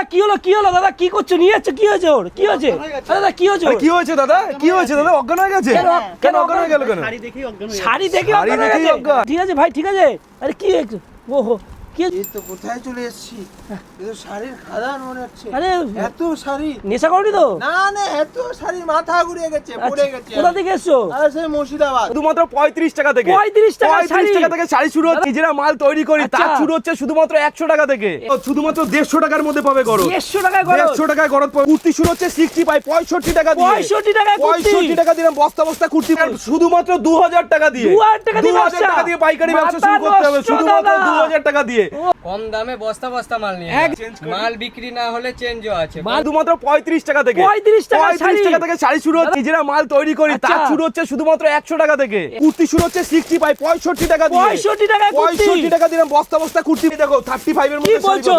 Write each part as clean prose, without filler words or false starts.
কি হলো দাদা, কি করছো, নিয়ে যাচ্ছ, কি হয়েছে ওর, কি হয়েছে দাদা, কি হয়েছে, কি হয়েছে দাদা, কি হয়েছে দাদা? অজ্ঞান হয়ে গেছে? কেন অজ্ঞান হয়ে গেল? কেন শাড়ি দেখে অজ্ঞান হয়ে গেছে। ঠিক আছে ভাই, ঠিক আছে। আরে কি হয়েছে? ওহো, কি এই তো কোথায় চলে এসেছি? এই তো শাড়ির খাদান মনে হচ্ছে। আরে এত শাড়ি, নেশা করনি তো? না না, এত শাড়ি মাথা ঘুরে গেছে, পড়ে গেছে। কোথা থেকে এসছো? আরে সেই মুর্শিদাবাদ। শুধুমাত্র 35 টাকা থেকে 35 টাকা শাড়ি। 35 টাকা থেকে শাড়ি শুরু হচ্ছে। নিজেরা মাল তৈরি করি, আচ্ছা। তার শুরু হচ্ছে শুধুমাত্র 100 টাকা থেকে। শুধুমাত্র 150 টাকার মধ্যে পাবে গরজ। 150 টাকায় গরজ। 150 টাকায় গরজ পাবে। কুর্তি শুরু হচ্ছে 60 পাই 65 টাকা দিয়ে। 65 টাকায় কুর্তি। 65 টাকা দিলাম বস্তা বস্তা কুর্তি শুধুমাত্র 2000 টাকা দিয়ে। 2000 টাকা দিয়ে পাইকারি ব্যবসা শুরু করতে হবে শুধুমাত্র 2000 টাকা দিয়ে। কম দামে বস্তা বস্তা মাল নিয়ে মাল বিক্রি না হলে চেঞ্জও আছে। শুধুমাত্র 35 টাকা থেকে। 35 টাকা শাড়ি। 35 টাকা থেকে শাড়ি শুরু হচ্ছে। নিজেরা মাল তৈরি করি, আচ্ছা। তার শুরু হচ্ছে শুধুমাত্র 100 টাকা থেকে। কুর্তি শুরু হচ্ছে 60 পাই 65 টাকা দিয়ে। 65 টাকায় কুর্তি। 65 টাকা দিলাম বস্তা বস্তা কুর্তি। দেখো 35 এর কি মধ্যে বলছো?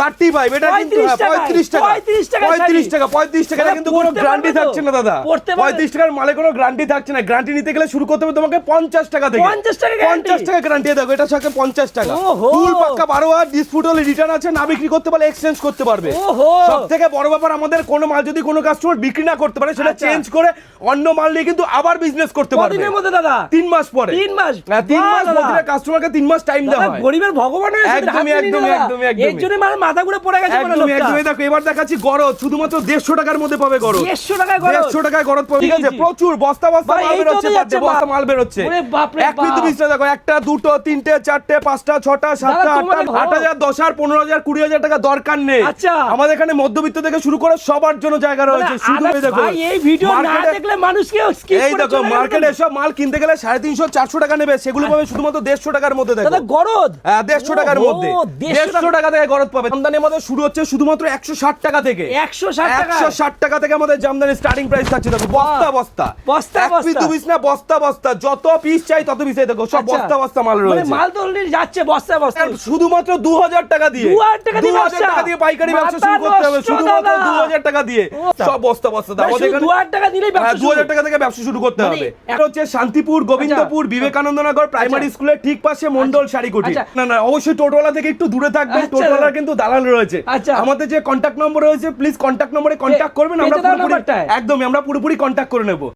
35 এটা কিন্তু 35 টাকা। 35 টাকা 35 টাকা 35 টাকা দাদা, কিন্তু কোনো পড়তে গ্যারান্টি পারবে তো? থাকছে না দাদা। পড়তে পারবে? 35 টাকার মালে কোনো গ্যারান্টি থাকছে না। গ্যারান্টি নিতে গেলে শুরু করতে হবে তোমাকে 50 টাকা থেকে। 50 টাকা guarantee? 50 টাকা গ্যারান্টি দেখো, এটা সাথে 50 টাকা। ওহো। ফুল পাক্কা 12 আর ডিসপুট হলে রিটার্ন আছে, না বিক্রি করতে পারলে এক্সচেঞ্জ করতে পারবে। ওহো। সবথেকে বড় ব্যাপার, আমাদের কোনো মাল যদি কোনো কাস্টমার বিক্রি না করতে পারে সেটা আচ্ছা। চেঞ্জ করে অন্য মাল নিয়ে কিন্তু আবার বিজনেস করতে পারবে। কতদিনের মধ্যে দাদা? 3 মাস পরে। 3 মাস? 3 বাহ, মাস দাদা। প্রতিটা কাস্টমারকে 3 মাস টাইম দেওয়া দাদা, হয়। গরিবের ভগবান হয়ে এসেছে, একদমই, হাত একদমই, নিয়ে দাদা। একদমই, একদমই। এর জন্য মাল মাথা ঘুরে পড়ে গেছে মনে একদমই, লোকটা। একদমই। দেখো এবার দেখাচ্ছি গরজ, শুধুমাত্র 150 টাকার মধ্যে পাবে গরজ। 150 টাকায় গরজ। 150 টাকায় গরজ পাবে। ঠিক আছে, জি। প্রচুর বস্তা বস্তা ভাই, মাল এই বের হচ্ছে, তো যাচ্ছে বস্তা মাল। মাল বের হচ্ছে। ওরে বাপ রে এক পিস বাপ। পিসটা দেখো, একটা দুটো তিনটে চারটে পাঁচটা ছটা সাতটা দাদা, আটটা তোমার 8000 10000 15000 20000 টাকা দরকার নেই। আচ্ছা। আমাদের এখানে মধ্যবিত্ত থেকে শুরু করে সবার জন্য জায়গা রয়েছে। শুধু এই দেখো ভাই, এই ভিডিও না মার্কেটে- দেখলে মানুষ কেউ স্কিপ এই করে দেখো চলে যাবে। মার্কেটে এসব মাল কিনতে গেলে 350 400 টাকা নেবে, সেগুলো পাবে শুধুমাত্র 150 টাকার মধ্যে। দেখো দাদা, গরজ। 150 টাকার ওহো, মধ্যে 150 150 টাকা থেকে গরজ পাবে। জামদানি আমাদের শুরু হচ্ছে শুধুমাত্র 160 টাকা থেকে। 160 টাকা। 160 টাকা থেকে আমাদের জামদানি স্টার্টিং প্রাইস থাকছে। দেখো বস্তা বস্তা বস্তা এক পিস বস্তা। দু পিস না, বস্তা বস্তা, যত পিস চাই তত পিস। দেখো সব আচ্ছা। বস্তা বস্তা মাল মানে রয়েছে। মাল তো অলরেডি যাচ্ছে বস্তা বস্তা। শুধুমাত্র 2000 টাকা দিয়ে। 2000 টাকা দিয়ে 2000 টাকা ব্যবসা। দিয়ে পাইকারি ব্যবসা মাথা শুরু করতে হবে নষ্ট শুধুমাত্র দাদা। 2000 টাকা দিয়ে। ও, সব বস্তা বস্তা। মানে আমাদের শুধু এখানে 2000 টাকা দিলেই ব্যবসা শুরু। 2000 টাকা থেকে ব্যবসা শুরু করতে মানে হবে। এটা হচ্ছে শান্তিপুর গোবিন্দপুর বিবেকানন্দনগর প্রাইমারি স্কুলের ঠিক পাশে মন্ডল শাড়ি কুটি। আচ্ছা। না না, অবশ্যই টোটোওয়ালা থেকে একটু দূরে থাকবেন। আচ্ছা। টোটোওয়ালার কিন্তু দালাল রয়েছে। আচ্ছা। আমাদের যে কন্ট্যাক্ট নম্বর রয়েছে, প্লিজ কন্ট্যাক্ট নম্বরে কন্ট্যাক্ট করবেন। আমরা পেতে দাও পুরোপুরি নাম্বারটায়। একদমই আমরা পুরোপুরি কন্ট্যাক্ট করে নেব।